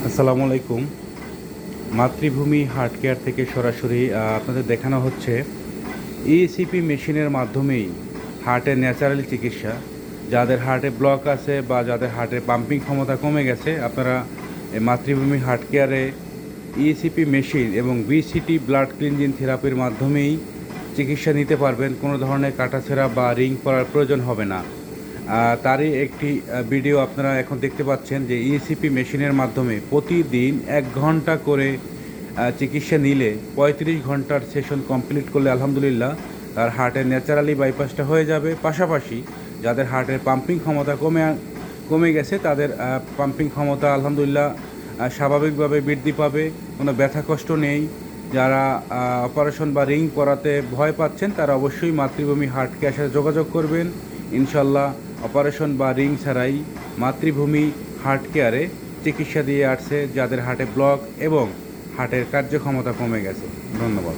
আসসালামু আলাইকুম। মাতৃভূমি হার্ট কেয়ার থেকে সরাসরি আপনাদের দেখানো হচ্ছে ইসিপি মেশিনের মাধ্যমেই হার্টের ন্যাচারাল চিকিৎসা। যাদের হার্টে ব্লক আছে বা যাদের হার্টের পাম্পিং ক্ষমতা কমে গেছে, আপনারা এই মাতৃভূমি হার্ট কেয়ারে ইসিপি মেশিন এবং বিসিটি ব্লাড ক্লিনজিং থেরাপির মাধ্যমেই চিকিৎসা নিতে পারবেন। কোনো ধরনের কাটাছেঁড়া বা রিং করার প্রয়োজন হবে না। তারই একটি ভিডিও আপনারা এখন দেখতে পাচ্ছেন যে ইসিপি মেশিনের মাধ্যমে প্রতিদিন 1 ঘন্টা করে চিকিৎসা নিলে 35 ঘন্টার সেশন কমপ্লিট করলে আলহামদুলিল্লাহ তার হার্টের ন্যাচারালি বাইপাসটা হয়ে যাবে। পাশাপাশি যাদের হার্টের পাম্পিং ক্ষমতা কমে গেছে তাদের পাম্পিং ক্ষমতা আলহামদুলিল্লাহ স্বাভাবিকভাবে বৃদ্ধি পাবে। কোনো ব্যথা কষ্ট নেই। যারা অপারেশন বা রিং করাতে ভয় পাচ্ছেন তারা অবশ্যই মাতৃভূমি হার্ট কেয়ারের সাথে যোগাযোগ করবেন। ইনশাল্লাহ অপারেশন বা রিং ছাড়াই মাতৃভূমি হার্ট কেয়ারে চিকিৎসা দিয়ে আসছে যাদের হার্টে ব্লক এবং হার্টের কার্যক্ষমতা কমে গেছে। ধন্যবাদ।